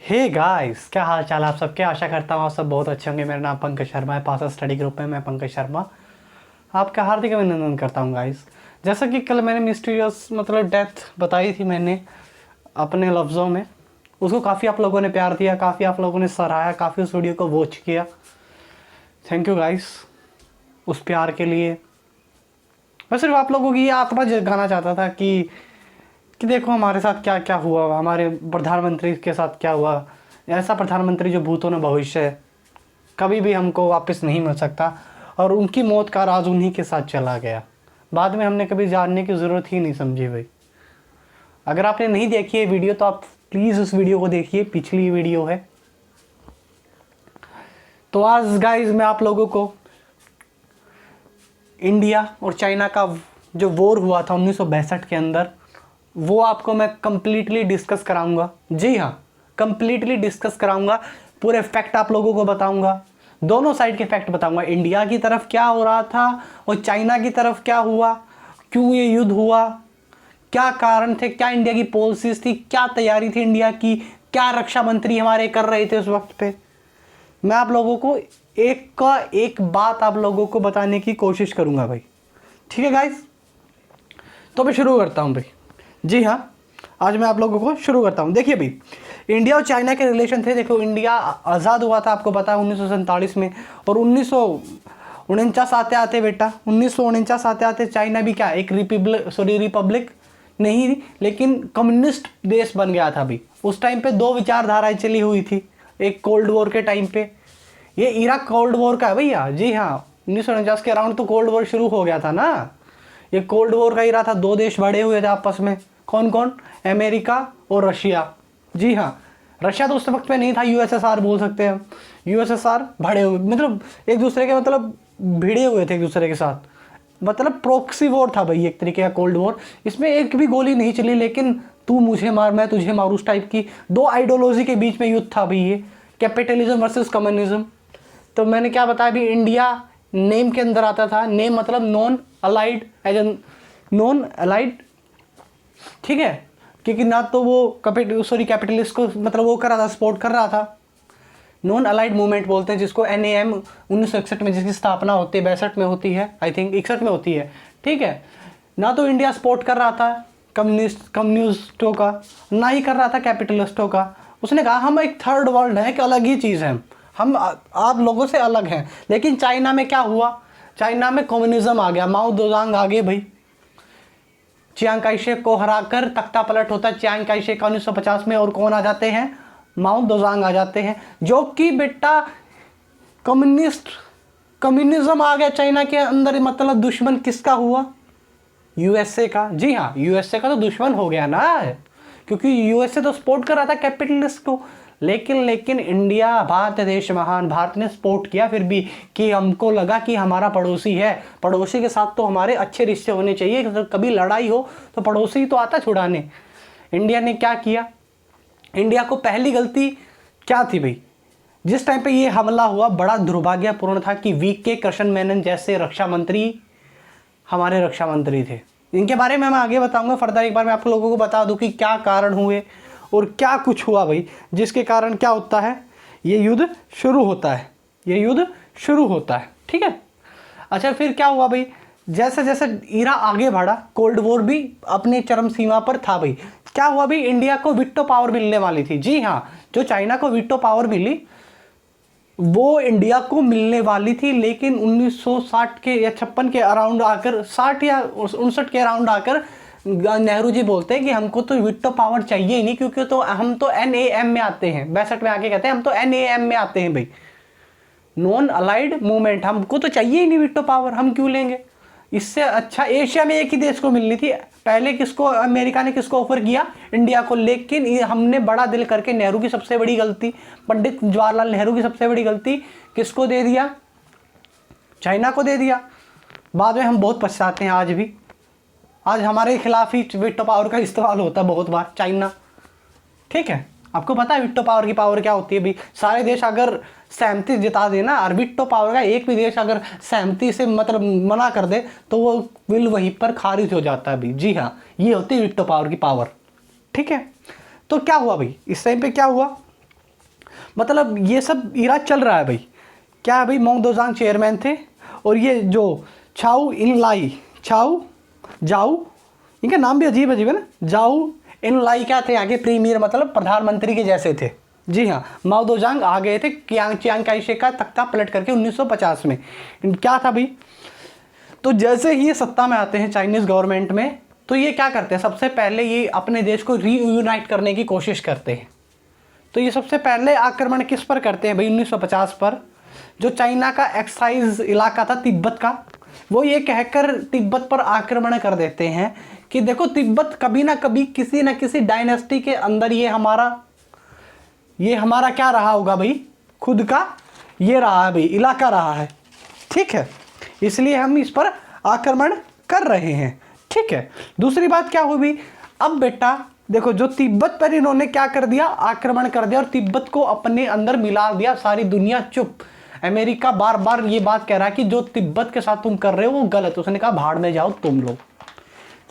Hey guys, क्या हाल चाल आप सबके। आशा करता हूँ आप सब बहुत अच्छे होंगे। मेरा नाम पंकज शर्मा है। पासा स्टडी ग्रुप में मैं पंकज शर्मा आपका हार्दिक अभिनंदन करता हूँ गाइस। जैसा कि कल मैंने मिस्टीरियस डेथ बताई थी मैंने अपने लफ्ज़ों में, उसको काफ़ी आप लोगों ने प्यार दिया, काफ़ी आप लोगों ने सराहा, काफ़ी उस वीडियो को वॉच किया। थैंक यू गाइस उस प्यार के लिए। मैं सिर्फ आप लोगों की ये आत्मा जगाना चाहता था कि देखो हमारे साथ क्या क्या हुआ, हमारे प्रधानमंत्री के साथ क्या हुआ। ऐसा प्रधानमंत्री जो भूतों न भविष्य है, कभी भी हमको वापस नहीं मिल सकता। और उनकी मौत का राज उन्हीं के साथ चला गया। बाद में हमने कभी जानने की ज़रूरत ही नहीं समझी भाई। अगर आपने नहीं देखी है वीडियो तो आप प्लीज़ उस वीडियो को देखिए, पिछली वीडियो है। तो आज गाइज मैं आप लोगों को इंडिया और चाइना का जो वॉर हुआ था 1962 के अंदर, वो आपको मैं कंप्लीटली डिस्कस कराऊंगा। जी हाँ, कंप्लीटली डिस्कस कराऊंगा। पूरे फैक्ट आप लोगों को बताऊंगा, दोनों साइड के फैक्ट बताऊंगा। इंडिया की तरफ क्या हो रहा था और चाइना की तरफ क्या हुआ, क्यों ये युद्ध हुआ, क्या कारण थे, क्या इंडिया की पॉलिसीज थी, क्या तैयारी थी इंडिया की, क्या रक्षा मंत्री हमारे कर रहे थे उस वक्त पे। मैं आप लोगों को एक का एक बात आप लोगों को बताने की कोशिश करूंगा भाई। ठीक है गाइस, तो मैं शुरू करता हूं भाई। जी हाँ, आज मैं आप लोगों को शुरू करता हूँ। देखिए भाई, इंडिया और चाइना के रिलेशन थे। देखो, इंडिया आज़ाद हुआ था आपको पता है 1947 में, और 1949 आते आते बेटा 1949 आते आते चाइना भी क्या एक रिपब्लिक नहीं लेकिन कम्युनिस्ट देश बन गया था भाई। उस टाइम पे दो विचारधाराएं चली हुई थी। एक कोल्ड वॉर के टाइम पे, ये इरा कोल्ड वॉर का है भैया। जी हाँ, 1949 के अराउंड तो कोल्ड वॉर शुरू हो गया था ना। ये कोल्ड वॉर का इरा था, दो देश बड़े हुए थे आपस में। कौन कौन? अमेरिका और रशिया। जी हाँ, रशिया तो उस वक्त पे नहीं था, यूएसएसआर बोल सकते हैं हम। यूएसएसआर भड़े हुए एक दूसरे के भिड़े हुए थे एक दूसरे के साथ। प्रोक्सी वॉर था भाई, एक तरीके का कोल्ड वॉर। इसमें एक भी गोली नहीं चली, लेकिन तू मुझे मार मैं तुझे मार, उस टाइप की दो आइडियोलॉजी के बीच में युद्ध था भाई ये, कैपिटलिज्म वर्सेस कम्युनिज्म। तो मैंने क्या बताया अभी, इंडिया नेम के अंदर आता था। नेम मतलब non allied, as an non allied. ठीक है, क्योंकि ना तो वो कैपिटलिस्ट को वो कर रहा था, सपोर्ट कर रहा था। नॉन अलाइड मूवमेंट बोलते हैं जिसको। NAM 1961 में जिसकी स्थापना होती है, 62 में होती है, आई थिंक 61 में होती है। ठीक है, ना तो इंडिया सपोर्ट कर रहा था कम्युनिस्टों का, ना ही कर रहा था कैपिटलिस्टों का। उसने कहा हम एक थर्ड वर्ल्ड है, एक अलग ही चीज़ है, हम आप लोगों से अलग हैं। लेकिन चाइना में क्या हुआ, चाइना में कम्युनिज्म आ गया, माओ दोजांग आ गए भाई। चियांग काई शेक को हराकर तख्ता पलट होता है चियांग काई शेक का 1950 में, और कौन आ जाते हैं? माओ दोजांग आ जाते हैं। जो कि बेटा कम्युनिज्म आ गया चाइना के अंदर। दुश्मन किसका हुआ? यूएसए का। जी हाँ, यूएसए का तो दुश्मन हो गया ना, क्योंकि यूएसए तो सपोर्ट कर रहा था कैपिटलिस्ट को। लेकिन इंडिया, भारत देश महान, भारत ने सपोर्ट किया फिर भी, कि हमको लगा कि हमारा पड़ोसी है, पड़ोसी के साथ तो हमारे अच्छे रिश्ते होने चाहिए। तो कभी लड़ाई हो तो पड़ोसी ही तो आता छुड़ाने। इंडिया ने क्या किया? इंडिया को पहली गलती क्या थी भाई? जिस टाइम पे ये हमला हुआ, बड़ा दुर्भाग्यपूर्ण था कि VK कृष्ण मेनन जैसे रक्षा मंत्री हमारे रक्षा मंत्री थे। इनके बारे में मैं आगे बताऊंगा फर्दर। एक बार मैं आप लोगों को बता दूं कि क्या कारण हुए और क्या कुछ हुआ भाई, जिसके कारण क्या होता है, ये युद्ध शुरू होता है, ये युद्ध शुरू होता है। ठीक है, अच्छा फिर क्या हुआ भाई? जैसे जैसे इरा आगे बढ़ा, कोल्ड वॉर भी अपने चरम सीमा पर था भाई। क्या हुआ भाई? इंडिया को वीटो पावर मिलने वाली थी। जी हाँ, जो चाइना को वीटो पावर मिली वो इंडिया को मिलने वाली थी, लेकिन 1960 के या 56 के अराउंड आकर, 60 या 59 के अराउंड आकर नेहरू जी बोलते हैं कि हमको तो वीटो पावर चाहिए ही नहीं, क्योंकि तो हम तो NAM में आते हैं। 62 में आके कहते हैं हम तो NAM में आते हैं भाई, नॉन अलाइड मूवमेंट, हमको तो चाहिए ही नहीं वीटो पावर, हम क्यों लेंगे। इससे अच्छा एशिया में एक ही देश को मिलनी थी। पहले किसको, अमेरिका ने किसको ऑफर किया? इंडिया को। लेकिन हमने बड़ा दिल करके, नेहरू की सबसे बड़ी गलती, पंडित जवाहरलाल नेहरू की सबसे बड़ी गलती, किसको दे दिया? चाइना को दे दिया। बाद में हम बहुत पछताते हैं आज भी। आज हमारे खिलाफ ही वीटो पावर का इस्तेमाल होता है बहुत बार, चाइना। ठीक है, आपको पता है वीटो पावर की पावर क्या होती है भाई? सारे देश अगर सहमति जता देना, और वीटो पावर का एक भी देश अगर सहमति से मना कर दे तो वो बिल वहीं पर खारिज हो जाता है भाई। जी हाँ, ये होती है वीटो पावर की पावर। ठीक है, तो क्या हुआ भाई इस टाइम पे? क्या हुआ? मतलब ये सब इरा चल रहा है भाई। क्या है भाई, माओ दोजांग चेयरमैन थे, और ये जो छाऊ इनलाई, छाऊ जाऊ, इनका नाम भी अजीब अजीब है ना, जाऊ इनलाई क्या थे, आगे प्रीमियर मतलब प्रधानमंत्री के जैसे थे। जी हाँ, माओ दोजांग आ गए थे चियांग काई शेक का तख्ता पलट करके 1950 में। क्या था भाई, तो जैसे ही ये सत्ता में आते हैं चाइनीज़ गवर्नमेंट में, तो ये क्या करते हैं, सबसे पहले ये अपने देश को रीयूनाइट करने की कोशिश करते हैं। तो ये सबसे पहले आक्रमण किस पर करते हैं भाई, 1950 पर, जो चाइना का एक्साइज इलाका था तिब्बत का, वो ये कहकर तिब्बत पर आक्रमण कर देते हैं कि देखो तिब्बत कभी ना कभी किसी ना किसी डायनेस्टी के अंदर ये हमारा क्या रहा होगा भाई, खुद का ये रहा है भाई, इलाका रहा है, ठीक है, इसलिए हम इस पर आक्रमण कर रहे हैं, ठीक है। दूसरी बात क्या हुई, अब बेटा देखो जो तिब्बत पर इन्होंने क्या कर दिया, आक्रमण कर दिया और तिब्बत को अपने अंदर मिला दिया, सारी दुनिया चुप। अमेरिका बार बार ये बात कह रहा है कि जो तिब्बत के साथ तुम कर रहे हो वो गलत, उसने कहा भाड़ में जाओ तुम लोग।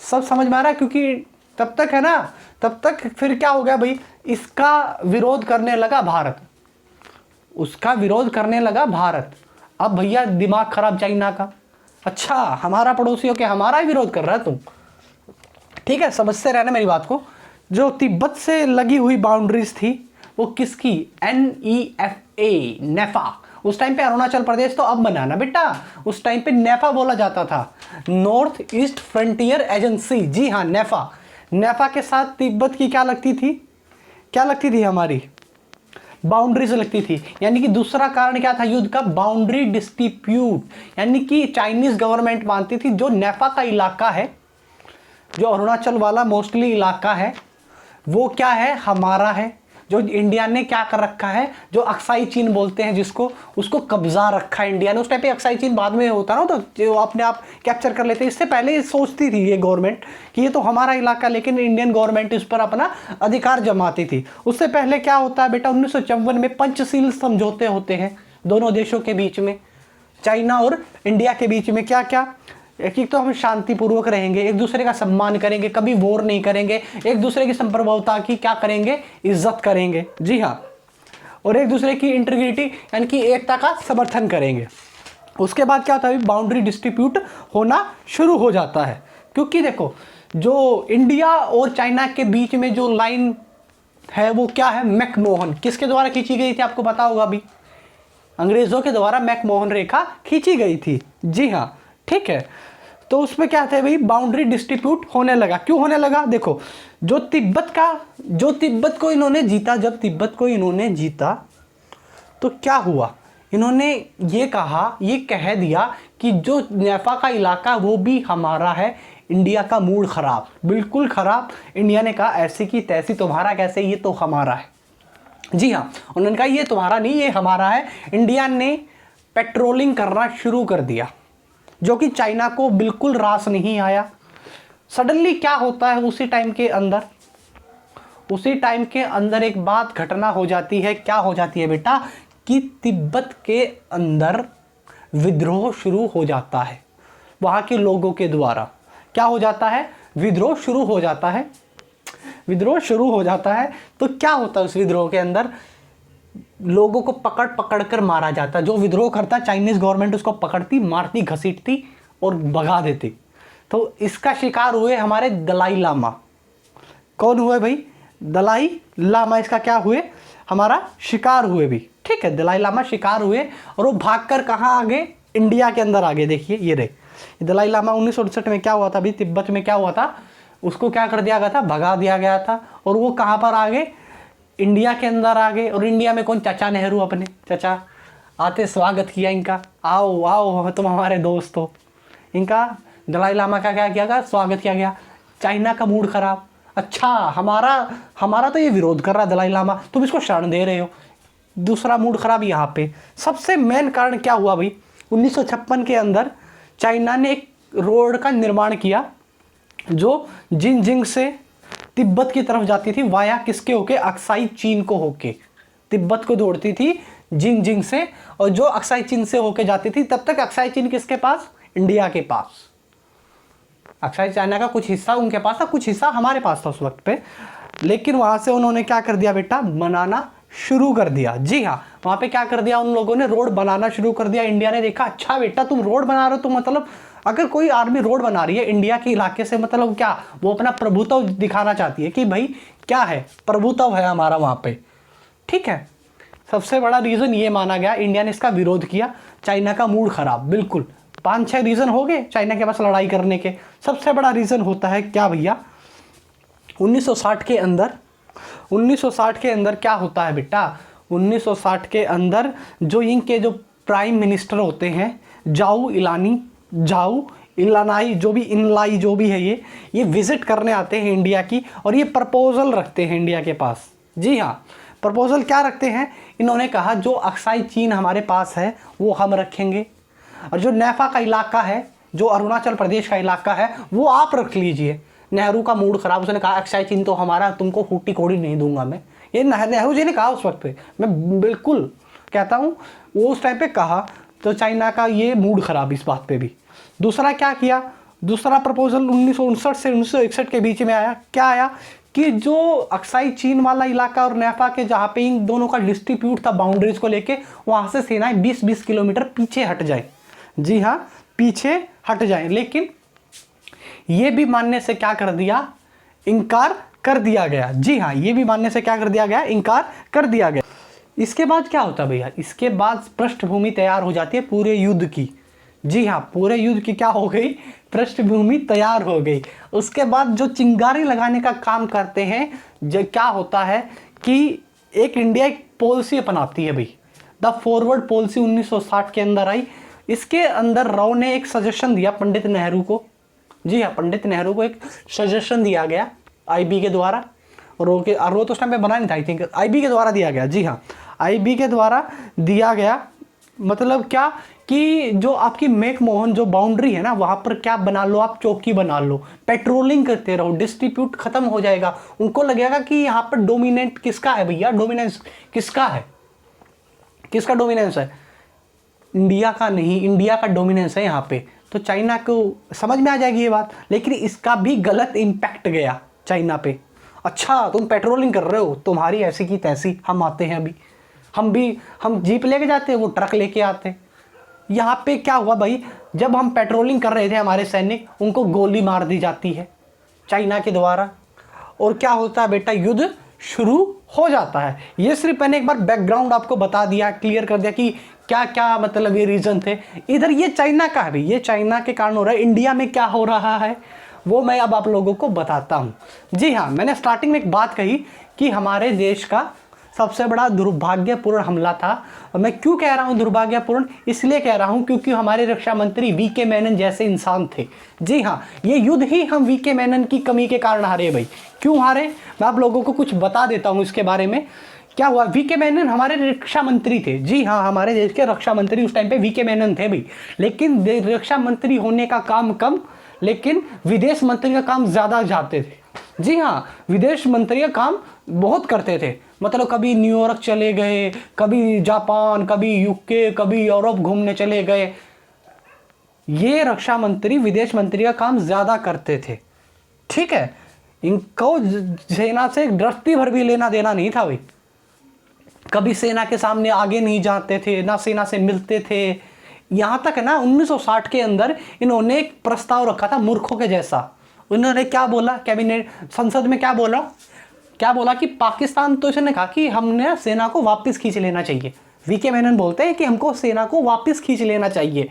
सब समझ में आ रहा है, क्योंकि तब तक है ना, तब तक फिर क्या हो गया भाई, इसका विरोध करने लगा भारत, उसका विरोध करने लगा भारत। अब भैया दिमाग खराब चाइना का, अच्छा हमारा पड़ोसी हो के हमारा ही विरोध कर रहा है तुम, ठीक है, समझते रहना मेरी बात को। जो तिब्बत से लगी हुई बाउंड्रीज थी वो किसकी, NEFA, नेफा, उस टाइम पे अरुणाचल प्रदेश तो अब बनाना बेटा, उस टाइम पे नेफा बोला जाता था, नॉर्थ ईस्ट फ्रंटियर एजेंसी। जी हाँ, नेफा, नेफा के साथ तिब्बत की क्या लगती थी, क्या लगती थी, हमारी बाउंड्री से लगती थी। यानी कि दूसरा कारण क्या था युद्ध का, बाउंड्री डिस्प्यूट, यानी कि चाइनीज गवर्नमेंट मानती थी जो नेफा का इलाका है, जो अरुणाचल वाला मोस्टली इलाका है, वो क्या है, हमारा है। जो इंडिया ने क्या कर रखा है, जो अक्साई चीन बोलते हैं जिसको, उसको कब्जा रखा है इंडिया ने। उस टाइम पे अक्साई चीन बाद में होता ना, तो जो अपने आप कैप्चर कर लेते हैं। इससे पहले सोचती थी ये गवर्नमेंट कि ये तो हमारा इलाका, लेकिन इंडियन गवर्नमेंट इस पर अपना अधिकार जमाती थी। उससे पहले क्या होता है बेटा, 1954 में पंचशील समझौते होते हैं दोनों देशों के बीच में, चाइना और इंडिया के बीच में। क्या क्या, एक तो हम शांतिपूर्वक रहेंगे, एक दूसरे का सम्मान करेंगे, कभी वॉर नहीं करेंगे, एक दूसरे की संप्रभुता की क्या करेंगे, इज्जत करेंगे। जी हाँ, और एक दूसरे की इंटीग्रिटी यानी कि एकता का समर्थन करेंगे। उसके बाद क्या होता है, बाउंड्री डिस्प्यूट होना शुरू हो जाता है, क्योंकि देखो जो इंडिया और चाइना के बीच में जो लाइन है वो क्या है, मैकमोहन, किसके द्वारा खींची गई थी आपको पता होगा अभी, अंग्रेजों के द्वारा मैकमोहन रेखा खींची गई थी। जी हाँ, ठीक है। तो उसमें क्या था भाई, बाउंड्री डिस्प्यूट होने लगा। क्यों होने लगा, देखो जो तिब्बत को इन्होंने जीता, जब तिब्बत को इन्होंने जीता तो क्या हुआ, इन्होंने ये कहा, ये कह दिया कि जो नेफा का इलाका वो भी हमारा है। इंडिया का मूड खराब, बिल्कुल खराब। इंडिया ने कहा ऐसी की तैसी, तुम्हारा कैसे, ये तो हमारा है। जी हाँ, उन्होंने कहा ये तुम्हारा नहीं, ये हमारा है। इंडिया ने पेट्रोलिंग करना शुरू कर दिया, जो कि चाइना को बिल्कुल रास नहीं आया। सडनली क्या होता है, उसी टाइम के अंदर एक बात घटना हो जाती है। क्या हो जाती है बेटा, कि तिब्बत के अंदर विद्रोह शुरू हो जाता है वहाँ के लोगों के द्वारा। क्या हो जाता है, विद्रोह शुरू हो जाता है। तो क्या होता है उस विद्रोह के अंदर, लोगों को पकड़ कर मारा जाता। जो विद्रोह करता चाइनीज गवर्नमेंट उसको पकड़ती, मारती, घसीटती और भगा देती। तो इसका शिकार हुए हमारे दलाई लामा। कौन हुए भाई, दलाई लामा इसका क्या हुए, हमारा शिकार हुए भी, ठीक है। दलाई लामा शिकार हुए और वो भागकर कहाँ आ गए, इंडिया के अंदर आ गए। देखिए ये रहे दलाई लामा। 1968 में क्या हुआ था, अभी तिब्बत में क्या हुआ था, उसको क्या कर दिया गया था, भगा दिया गया था। और वो कहाँ पर आ गए, इंडिया के अंदर आ गए। और इंडिया में कौन, चाचा नेहरू, अपने चाचा आते स्वागत किया इनका, आओ आओ तुम हमारे दोस्त हो। इनका दलाई लामा का क्या किया गया, स्वागत किया गया। चाइना का मूड खराब, अच्छा हमारा तो ये विरोध कर रहा है दलाई लामा, तुम इसको शरण दे रहे हो। दूसरा मूड खराब यहाँ पे। सबसे मेन कारण क्या हुआ भाई, 1956 के अंदर चाइना ने एक रोड का निर्माण किया जो जिनजिंग से तिब्बत की तरफ जाती थी, वाया किसके होके, अक्साई चीन को होके तिब्बत को दौड़ती थी जिनजिंग से। और जो अक्साई चीन से होके जाती थी, तब तक अक्साई चीन किसके पास, इंडिया के पास। अक्साई चाइना का कुछ हिस्सा उनके पास था, कुछ हिस्सा हमारे पास था उस वक्त पे। लेकिन वहां से उन्होंने क्या कर दिया बेटा, बनाना शुरू कर दिया। जी हाँ, वहाँ पे क्या कर दिया उन लोगों ने, रोड बनाना शुरू कर दिया। इंडिया ने देखा अच्छा बेटा तुम रोड बना रहे हो, तो मतलब अगर कोई आर्मी रोड बना रही है इंडिया के इलाके से, मतलब क्या वो अपना प्रभुत्व दिखाना चाहती है कि भाई क्या है, प्रभुत्व है हमारा वहाँ पे। ठीक है, सबसे बड़ा रीज़न ये माना गया, इंडिया ने इसका विरोध किया। चाइना का मूड खराब, बिल्कुल 5-6 रीज़न हो गए चाइना के पास लड़ाई करने के। सबसे बड़ा रीज़न होता है क्या भैया, 1960 के अंदर, 1960 के अंदर क्या होता है बेटा, 1960 के अंदर जो इनके जो प्राइम मिनिस्टर होते हैं जाऊ इलानाई जो भी इनलाई जो भी है, ये विजिट करने आते हैं इंडिया की, और ये प्रपोजल रखते हैं इंडिया के पास। जी हाँ, प्रपोजल क्या रखते हैं, इन्होंने कहा जो अक्साई चीन हमारे पास है वो हम रखेंगे, और जो नेफा का इलाका है, जो अरुणाचल प्रदेश का इलाका है, वो आप रख लीजिए। नेहरू का मूड खराब, उसने कहा अक्साई चीन तो हमारा, तुमको फूटी कोड़ी नहीं दूंगा मैं। ये नेहरू जी ने कहा उस वक्त पे, मैं बिल्कुल कहता हूँ वो उस टाइम पे कहा, तो चाइना का ये मूड खराब इस बात पे भी। दूसरा क्या किया, दूसरा प्रपोजल 1959 से 1961 के बीच में आया, क्या आया कि जो अक्साई चीन वाला इलाका और नेफा के जहाँ पे इन दोनों का डिस्ट्रीब्यूट था बाउंड्रीज को लेके, वहाँ से सेनाएं 20-20 किलोमीटर पीछे हट जाए। जी हाँ, पीछे हट जाए। लेकिन ये भी मानने से क्या कर दिया, इनकार कर दिया गया। जी हाँ, ये भी मानने से क्या कर दिया गया, इनकार कर दिया गया। इसके बाद क्या होता है भैया, इसके बाद पृष्ठभूमि तैयार हो जाती है पूरे युद्ध की। जी हाँ, पूरे युद्ध की क्या हो गई, पृष्ठभूमि तैयार हो गई। उसके बाद जो चिंगारी लगाने का काम करते हैं, जो क्या होता है कि एक इंडिया एक पॉलिसी अपनाती है भाई, द फॉरवर्ड पॉलिसी 1960 के अंदर आई। इसके अंदर राव ने एक सजेशन दिया पंडित नेहरू को। जी हाँ, पंडित नेहरू को एक सजेशन दिया गया आईबी के द्वारा, और वो तो उस टाइम पे बना नहीं था, आई थिंक आईबी के द्वारा दिया गया। जी हाँ, आईबी के द्वारा दिया गया। मतलब क्या कि जो आपकी मैकमोहन जो बाउंड्री है ना, वहाँ पर क्या बना लो, आप चौकी बना लो, पेट्रोलिंग करते रहो, डिस्ट्रीब्यूट खत्म हो जाएगा। उनको लगेगा कि यहाँ पर डोमिनेंट किसका है भैया, डोमिनेंस किसका है, किसका डोमिनेंस है, इंडिया का नहीं, इंडिया का डोमिनेंस है यहाँ पे। तो चाइना को समझ में आ जाएगी ये बात, लेकिन इसका भी गलत इम्पैक्ट गया चाइना पे। अच्छा तुम पेट्रोलिंग कर रहे हो, तुम्हारी ऐसी की तैसी, हम आते हैं अभी, हम जीप लेके जाते हैं, वो ट्रक लेके आते हैं। यहाँ पे क्या हुआ भाई, जब हम पेट्रोलिंग कर रहे थे हमारे सैनिक, उनको गोली मार दी जाती है चाइना के द्वारा, और क्या होता है बेटा, युद्ध शुरू हो जाता है। ये सिर्फ मैंने एक बार बैकग्राउंड आपको बता दिया, क्लियर कर दिया कि क्या क्या मतलब ये रीजन थे। इधर ये चाइना का है भाई, ये चाइना के कारण हो रहा है। इंडिया में क्या हो रहा है वो मैं अब आप लोगों को बताता हूँ। जी हाँ, मैंने स्टार्टिंग में एक बात कही कि हमारे देश का सबसे बड़ा दुर्भाग्यपूर्ण हमला था। और मैं क्यों कह रहा हूँ दुर्भाग्यपूर्ण, इसलिए कह रहा हूँ क्योंकि हमारे रक्षा मंत्री वीके मेनन जैसे इंसान थे। जी हाँ, ये युद्ध ही हम वीके मेनन की कमी के कारण हारे भाई। क्यों हारे, मैं आप लोगों को कुछ बता देता हूँ इसके बारे में। क्या हुआ, वीके मेनन हमारे रक्षा मंत्री थे। जी हाँ, हमारे देश के रक्षा मंत्री उस टाइम पे वीके मेनन थे भाई। लेकिन रक्षा मंत्री होने का काम कम, लेकिन विदेश मंत्री का काम ज़्यादा जाते थे। जी हाँ, विदेश मंत्री का काम बहुत करते थे। मतलब कभी न्यूयॉर्क चले गए, कभी जापान, कभी यूके, कभी यूरोप घूमने चले गए। ये रक्षा मंत्री विदेश मंत्री का काम ज़्यादा करते थे। ठीक है, इनको सेना से रत्ती भर भी लेना देना नहीं था भाई। कभी सेना के सामने आगे नहीं जाते थे, ना सेना से मिलते थे। यहाँ तक है ना, 1960 के अंदर इन्होंने एक प्रस्ताव रखा था मूर्खों के जैसा। उन्होंने क्या बोला, कैबिनेट संसद में क्या बोला कि पाकिस्तान, तो इसने कहा कि हमने सेना को वापस खींच लेना चाहिए। वीके मेनन बोलते हैं कि हमको सेना को वापस खींच लेना चाहिए।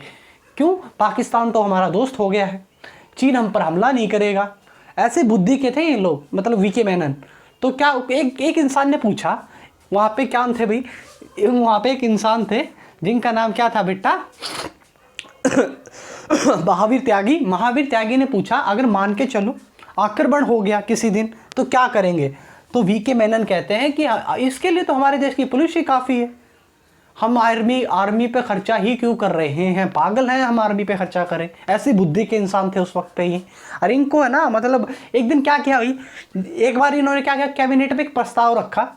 क्यों, पाकिस्तान तो हमारा दोस्त हो गया है, चीन हम पर हमला नहीं करेगा। ऐसे बुद्धि के थे ये लोग, मतलब वीके मेनन। तो क्या एक इंसान ने पूछा, वहाँ पे क्या थे भाई, वहाँ पे एक इंसान थे जिनका नाम क्या था बेटा, महावीर त्यागी ने पूछा, अगर मान के चलो आक्रमण हो गया किसी दिन तो क्या करेंगे। तो वीके मेनन कहते हैं कि इसके लिए तो हमारे देश की पुलिस ही काफ़ी है, हम आर्मी पे खर्चा ही क्यों कर रहे हैं, पागल हैं हम आर्मी पे खर्चा करें। ऐसी बुद्धि के इंसान थे उस वक्त पे ही। अरे इनको है ना, मतलब एक दिन क्या किया भाई, एक बार इन्होंने क्या किया, कैबिनेट पे एक प्रस्ताव रखा।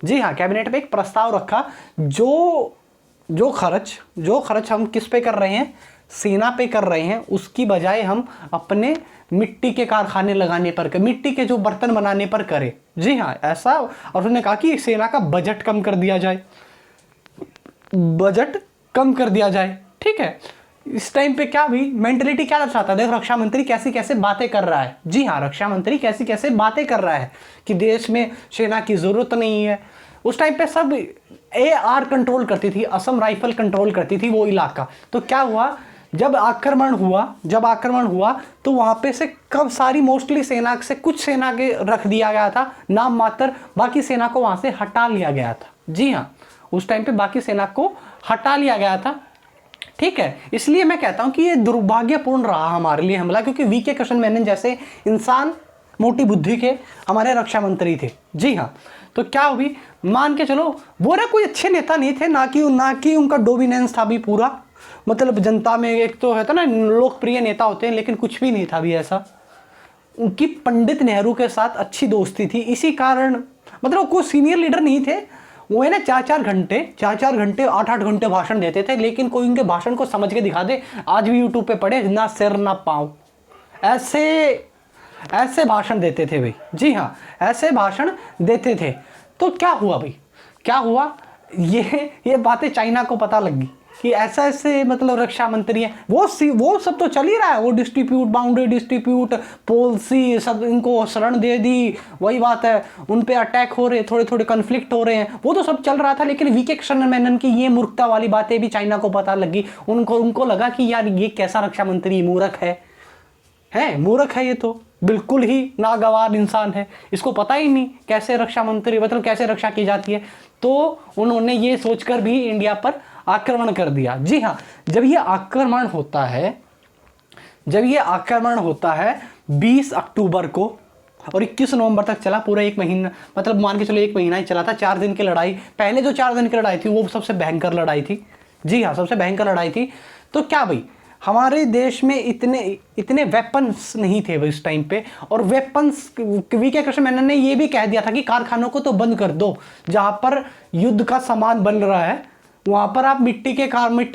जी हाँ, कैबिनेट पे एक प्रस्ताव रखा, जो खर्च हम किस पे कर रहे हैं, सेना पे कर रहे हैं उसकी बजाय हम अपने मिट्टी के कारखाने लगाने पर करें, मिट्टी के जो बर्तन बनाने पर करें। जी हाँ, ऐसा। और उन्होंने कहा कि सेना का बजट कम कर दिया जाए, बजट कम कर दिया जाए। ठीक है, इस टाइम पे क्या भी मेंटेलिटी क्या दर्शाता है, देखो रक्षा मंत्री कैसी कैसे बातें कर रहा है। जी हाँ, रक्षा मंत्री कैसी कैसे बातें कर रहा है कि देश में सेना की जरूरत नहीं है। उस टाइम पे सब AR कंट्रोल करती थी, असम राइफल कंट्रोल करती थी वो इलाका। तो क्या हुआ, जब आक्रमण हुआ तो वहां पे से कब सारी मोस्टली सेना से कुछ सेना के रख दिया गया था नाम मात्र, बाकी सेना को वहां से हटा लिया गया था। जी हाँ, उस टाइम पे बाकी सेना को हटा लिया गया था। ठीक है, इसलिए मैं कहता हूं कि ये दुर्भाग्यपूर्ण रहा हमारे लिए हमला, क्योंकि VK कृष्ण मेनन जैसे इंसान मोटी बुद्धि के हमारे रक्षा मंत्री थे। जी हाँ, तो क्या हुई, मान के चलो वो ना कोई अच्छे नेता नहीं थे, ना कि उनका डोमिनेंस था भी पूरा, मतलब जनता में एक तो है ना लोकप्रिय नेता होते हैं, लेकिन कुछ भी नहीं था भी ऐसा। उनकी पंडित नेहरू के साथ अच्छी दोस्ती थी, इसी कारण मतलब कोई सीनियर लीडर नहीं थे वो, है ना 4-4 घंटे 8-8 घंटे भाषण देते थे, लेकिन कोई उनके भाषण को समझ के दिखा दे, आज भी यूट्यूब पे पढ़े, ना सिर ना पाँव, ऐसे भाषण देते थे भाई। जी हाँ, ऐसे भाषण देते थे। तो क्या हुआ भाई, क्या हुआ, ये बातें चाइना को पता लगी कि ऐसा ऐसे मतलब रक्षा मंत्री है, वो सब तो चल ही रहा है, वो बाउंड्री डिस्ट्रीब्यूट पॉलिसी सब इनको शरण दे दी, वही बात है, उन पे अटैक हो रहे, थोड़े थोड़े कन्फ्लिक्ट हो रहे हैं, वो तो सब चल रहा था। लेकिन VK कृष्ण मेनन की ये मूर्खता वाली बातें भी चाइना को पता लगी। उनको लगा कि यार ये कैसा रक्षा मंत्री, मूर्ख है मूर्ख है, ये तो बिल्कुल ही नागवार इंसान है, इसको पता ही नहीं कैसे रक्षा मंत्री मतलब कैसे रक्षा की जाती है। तो उन्होंने ये सोचकर भी इंडिया पर आक्रमण कर दिया। जी हाँ, जब ये आक्रमण होता है 20 अक्टूबर को और 21 नवंबर तक चला, पूरा एक महीना, मतलब मान के चलो एक महीना ही चला था। 4 दिन की लड़ाई, पहले जो 4 दिन की लड़ाई थी वो सबसे भयंकर लड़ाई थी। जी हाँ, सबसे भयंकर लड़ाई थी। तो क्या भाई, हमारे देश में इतने वेपन्स नहीं थे उस टाइम पे, और वेपन्स VK कृष्ण मेनन ने ये भी कह दिया था कि कारखानों को तो बंद कर दो, जहां पर युद्ध का सामान बन रहा है वहां पर आप मिट्टी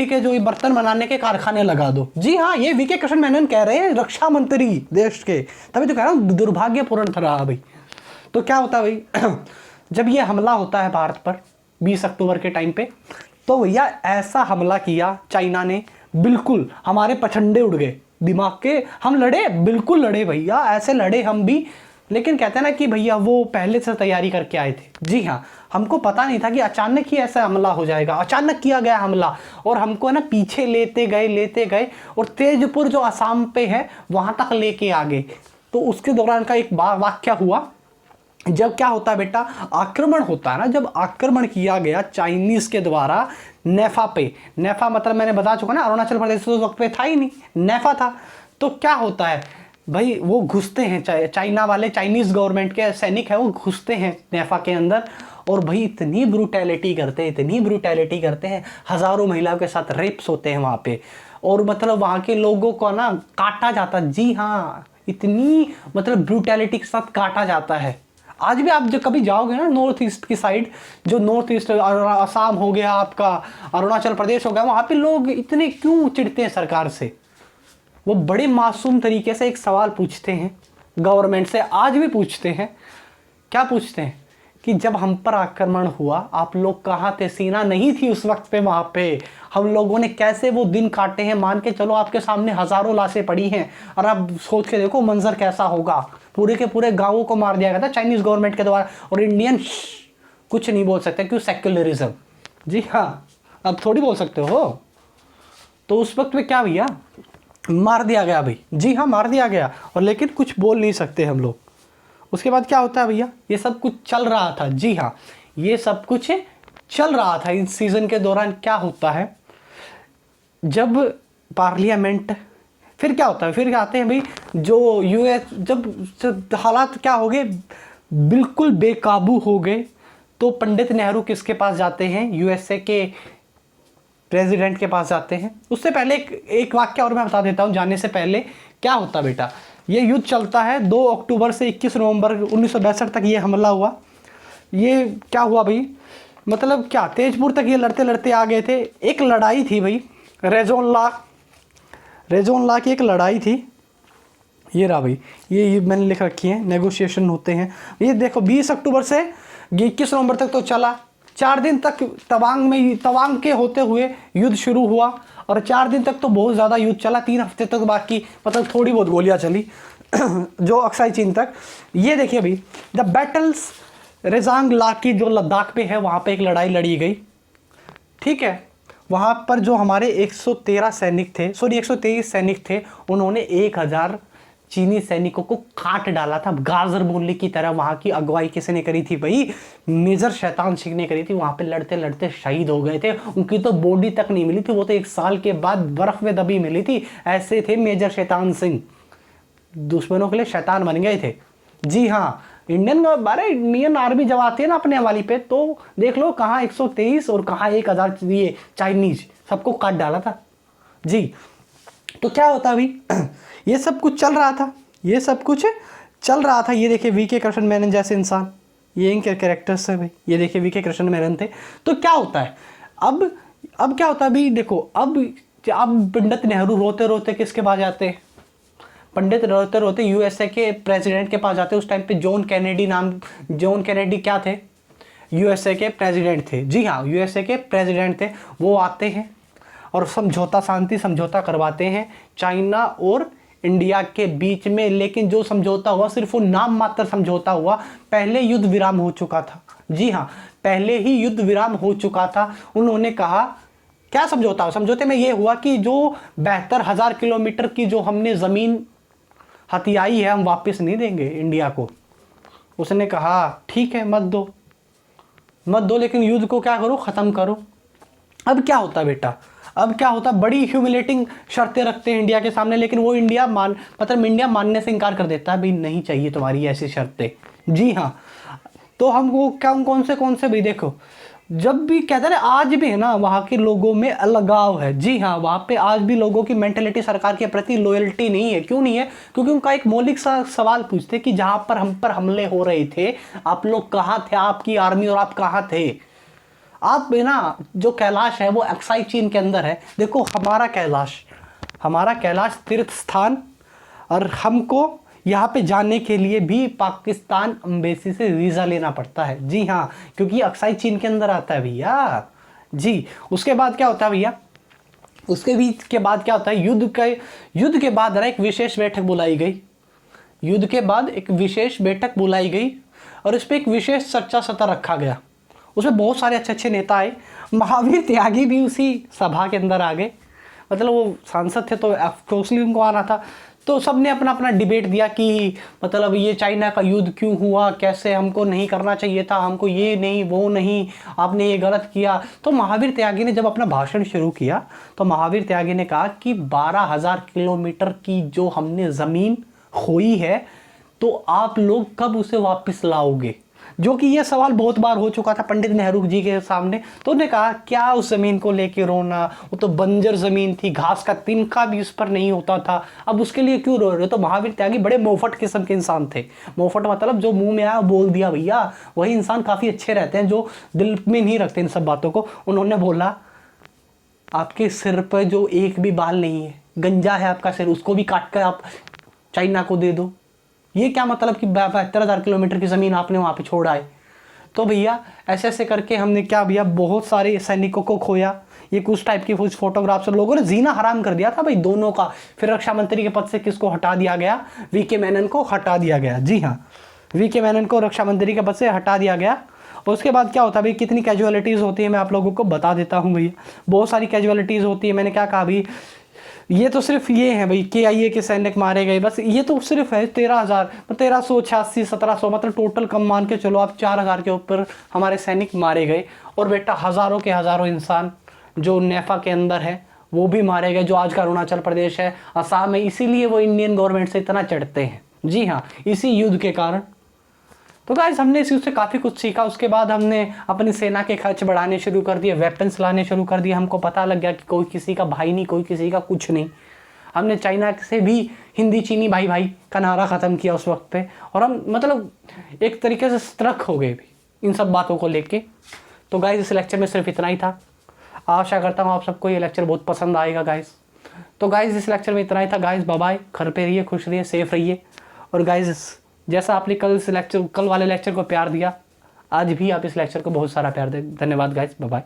के जो बर्तन बनाने के कारखाने लगा दो। जी हाँ, ये VK कृष्ण मेनन कह रहे हैं, रक्षा मंत्री देश के, तभी तो कह रहा हूं दुर्भाग्यपूर्ण था रहा भाई। तो क्या होता है भाई जब ये हमला होता है भारत पर 20 अक्टूबर के टाइम पे, तो भैया ऐसा हमला किया चाइना ने, बिल्कुल हमारे पछंडे उड़ गए दिमाग के, हम लड़े, बिल्कुल लड़े भैया, ऐसे लड़े हम भी। लेकिन कहते हैं ना कि भैया वो पहले से तैयारी करके आए थे। जी हाँ, हमको पता नहीं था कि अचानक ही ऐसा हमला हो जाएगा, अचानक किया गया हमला, और हमको ना पीछे लेते गए और तेजपुर जो असम पे है वहां तक लेके आ गए। तो उसके दौरान का एक वाक्य हुआ, जब क्या होता है बेटा, आक्रमण होता है ना, जब आक्रमण किया गया चाइनीज के द्वारा नेफा पे, नेफा मतलब मैंने बता चुका ना, अरुणाचल प्रदेश उस वक्त पे था ही नहीं, नेफा था। तो क्या होता है भाई, वो घुसते हैं चाइना वाले, चाइनीज गवर्नमेंट के सैनिक है, वो घुसते हैं नेफा के अंदर, और भाई इतनी ब्रूटैलिटी करते हैं, हजारों महिलाओं के साथ रेप्स होते हैं वहाँ पे, और मतलब वहाँ के लोगों को ना काटा जाता। जी हाँ, इतनी मतलब ब्रूटैलिटी के साथ काटा जाता है। आज भी आप जब कभी जाओगे ना नॉर्थ ईस्ट की साइड, जो नॉर्थ ईस्ट असम हो गया आपका, अरुणाचल प्रदेश हो गया, वहाँ पे लोग इतने क्यों चिढ़ते हैं सरकार से। वो बड़े मासूम तरीके से एक सवाल पूछते हैं गवर्नमेंट से, आज भी पूछते हैं। क्या पूछते हैं कि जब हम पर आक्रमण हुआ आप लोग कहाँ थे, सेना नहीं थी उस वक्त पे वहाँ पे, हम लोगों ने कैसे वो दिन काटे हैं। मान के चलो आपके सामने हजारों लाशें पड़ी हैं, और आप सोच के देखो मंजर कैसा होगा, पूरे के पूरे गांवों को मार दिया गया था चाइनीज गवर्नमेंट के द्वारा, और इंडियन कुछ नहीं बोल सकते, क्यों, सेक्युलरिज्म। जी हाँ, अब थोड़ी बोल सकते हो। तो उस वक्त में क्या भैया, मार दिया गया भाई। जी हाँ, मार दिया गया, और लेकिन कुछ बोल नहीं सकते हम लोग। उसके बाद क्या होता है भैया, ये सब कुछ चल रहा था। जी हाँ, ये सब कुछ चल रहा था। इस सीजन के दौरान क्या होता है, जब पार्लियामेंट, फिर क्या होता है, फिर क्या आते हैं भाई जो यूएस, जब हालात क्या हो गए, बिल्कुल बेकाबू हो गए, तो पंडित नेहरू किसके पास जाते हैं, यूएसए के प्रेसिडेंट के पास जाते हैं। उससे पहले एक वाक्य और मैं बता देता हूँ जाने से पहले। क्या होता बेटा, ये युद्ध चलता है 2 अक्टूबर से 21 नवंबर 1962 तक ये हमला हुआ। ये क्या हुआ भाई, मतलब क्या तेजपुर तक ये लड़ते लड़ते आ गए थे। एक लड़ाई थी भाई, रेजोन ला रेजोन ला की एक लड़ाई थी, ये रहा भाई, ये मैंने लिख रखी है, नेगोशिएशन होते हैं। ये देखो 20 अक्टूबर से 21 नवंबर तक तो चला, 4 दिन तक तवांग के होते हुए युद्ध शुरू हुआ और 4 दिन तक तो बहुत ज़्यादा युद्ध चला, 3 हफ्ते तक बाकी मतलब थोड़ी बहुत गोलियां चली जो अक्साई चीन तक। ये देखिए भाई, द बैटल्स रेजांग ला की जो लद्दाख पे है वहाँ पे एक लड़ाई लड़ी गई, ठीक है। वहाँ पर जो हमारे 113 सैनिक थे, सॉरी 123 सैनिक थे, उन्होंने 1000 चीनी सैनिकों को काट डाला था गाजर मूली की तरह। वहाँ की अगुवाई किसने करी थी भाई? मेजर शैतान सिंह ने करी थी। वहाँ पे लड़ते लड़ते शहीद हो गए थे, उनकी तो बॉडी तक नहीं मिली थी, वो तो 1 साल के बाद बर्फ में दबी मिली थी। ऐसे थे मेजर शैतान सिंह, दुश्मनों के लिए शैतान बन गए थे। जी हाँ, इंडियन आर्मी जब आती है ना अपने हवाली पे, तो देख लो कहाँ 123 और कहाँ 1000 ये चाइनीज, सबको काट डाला था जी। तो क्या होता अभी ये सब कुछ चल रहा था, ये सब कुछ चल रहा था। ये देखिए वीके कृष्ण मेनन जैसे इंसान, ये इनके कैरेक्टर्स है भाई। ये देखिए वीके कृष्ण मेनन थे। तो क्या होता है अब क्या होता है अभी देखो, अब पंडित नेहरू रोते रोते किसके पास जाते हैं? पंडित रोते रोते यूएसए के प्रेसिडेंट के पास जाते हैं। उस टाइम पे जॉन कैनेडी क्या थे? यूएसए के प्रेसिडेंट थे। जी हाँ, यूएसए के प्रेसिडेंट थे। वो आते हैं और शांति समझौता करवाते हैं चाइना और इंडिया के बीच में। लेकिन जो समझौता हुआ सिर्फ वो नाम मात्र समझौता हुआ, पहले युद्ध विराम हो चुका था। जी हाँ, पहले ही युद्ध विराम हो चुका था। उन्होंने कहा क्या समझौता हुआ? समझौते में ये हुआ कि जो 72,000 किलोमीटर की जो हमने ज़मीन हथियाई है हम वापस नहीं देंगे इंडिया को। उसने कहा ठीक है मत दो, लेकिन युद्ध को क्या करो, ख़त्म करो। अब क्या होता बेटा, अब क्या होता, बड़ी ह्यूमिलेटिंग शर्तें रखते हैं इंडिया के सामने, लेकिन वो इंडिया मानने से इनकार कर देता है, भाई नहीं चाहिए तुम्हारी ऐसी शर्तें। जी हाँ, तो हम वो क्या कौन से भाई देखो, जब भी कहते हैं ना, आज भी है ना वहाँ के लोगों में अलगाव है। जी हाँ, वहाँ पे आज भी लोगों की मेंटेलिटी सरकार के प्रति लॉयल्टी नहीं है। क्यों नहीं है? क्योंकि उनका एक मौलिक सा सवाल पूछते कि जहाँ पर हम पर हमले हो रहे थे आप लोग कहाँ थे, आपकी आर्मी और आप कहाँ थे? आप ना जो कैलाश है वो अक्साई चीन के अंदर है। देखो हमारा कैलाश तीर्थ स्थान, और हमको यहाँ पे जाने के लिए भी पाकिस्तान एम्बेसी से वीज़ा लेना पड़ता है। जी हाँ, क्योंकि अक्साई चीन के अंदर आता है भैया जी। उसके बाद क्या होता है भैया, उसके बीच के बाद क्या होता है, युद्ध के बाद एक विशेष बैठक बुलाई गई। युद्ध के बाद एक विशेष बैठक बुलाई गई और इस पर एक विशेष चर्चा सत्र रखा गया। उसमें बहुत सारे अच्छे नेता आए। महावीर त्यागी भी उसी सभा के अंदर आ गए, मतलब वो सांसद थे तो ऑफकोर्सली उनको आना था। तो सबने अपना अपना डिबेट दिया कि मतलब ये चाइना का युद्ध क्यों हुआ, कैसे हमको नहीं करना चाहिए था, हमको ये नहीं वो नहीं, आपने ये गलत किया। तो महावीर त्यागी ने जब अपना भाषण शुरू किया तो महावीर त्यागी ने कहा कि 12,000 किलोमीटर की जो हमने ज़मीन खोई है तो आप लोग कब उसे वापस लाओगे? जो कि ये सवाल बहुत बार हो चुका था पंडित नेहरू जी के सामने। तो उन्होंने कहा क्या उस ज़मीन को लेके रोना, वो तो बंजर ज़मीन थी, घास का तिनका भी उस पर नहीं होता था, अब उसके लिए क्यों रो रहे हो? तो महावीर त्यागी बड़े मोफट किस्म के इंसान थे। मोफट मतलब जो मुंह में आया बोल दिया भैया, वही इंसान काफ़ी अच्छे रहते हैं जो दिल में नहीं रखते इन सब बातों को। उन्होंने बोला आपके सिर पर जो एक भी बाल नहीं है, गंजा है आपका सिर, उसको भी काट कर आप चाइना को दे दो। ये क्या मतलब कि 72,000 किलोमीटर की ज़मीन आपने वहाँ पे छोड़ आए? तो भैया ऐसे ऐसे करके हमने क्या भैया बहुत सारे सैनिकों को खोया। ये कुछ टाइप की कुछ फोटोग्राफ्स, लोगों ने जीना हराम कर दिया था भाई दोनों का। फिर रक्षा मंत्री के पद से किसको हटा दिया गया? वीके मेनन को हटा दिया गया। जी हाँ, वीके मेनन को रक्षा मंत्री के पद से हटा दिया गया। और उसके बाद क्या होता है भाई, कितनी कैजुअलिटीज़ होती है मैं आप लोगों को बता देता हूँ भैया। बहुत सारी कैजुअलिटीज़ होती है। मैंने क्या कहा भाई, ये तो सिर्फ ये है भाई KIA के सैनिक मारे गए, बस ये तो सिर्फ है 13,086 1700, मतलब टोटल कम मान के चलो आप 4,000 के ऊपर हमारे सैनिक मारे गए। और बेटा हज़ारों के हज़ारों इंसान जो नेफा के अंदर है वो भी मारे गए, जो आज का अरुणाचल प्रदेश है, असम है। इसीलिए वो इंडियन गवर्नमेंट से इतना चढ़ते हैं। जी हाँ, इसी युद्ध के कारण। तो गाइस हमने इस से काफ़ी कुछ सीखा। उसके बाद हमने अपनी सेना के खर्च बढ़ाने शुरू कर दिए, वेपन्स लाने शुरू कर दिए। हमको पता लग गया कि कोई किसी का भाई नहीं, कोई किसी का कुछ नहीं। हमने चाइना से भी हिंदी चीनी भाई भाई का नारा ख़त्म किया उस वक्त पे, और हम मतलब एक तरीके से सतर्क हो गए भी इन सब बातों को लेके। तो गाइस इस लेक्चर में सिर्फ इतना ही था। आशा करता हूँ आप सबको ये लेक्चर बहुत पसंद आएगा गाइस। तो गाइज इस लेक्चर में इतना ही था गाइज। बाय बाय, घर पे रहिए, खुश रहिए, सेफ रहिए। और गाइज जैसा आपने कल वाले लेक्चर को प्यार दिया, आज भी आप इस लेक्चर को बहुत सारा प्यार दें। धन्यवाद गाइज, बाय बाय।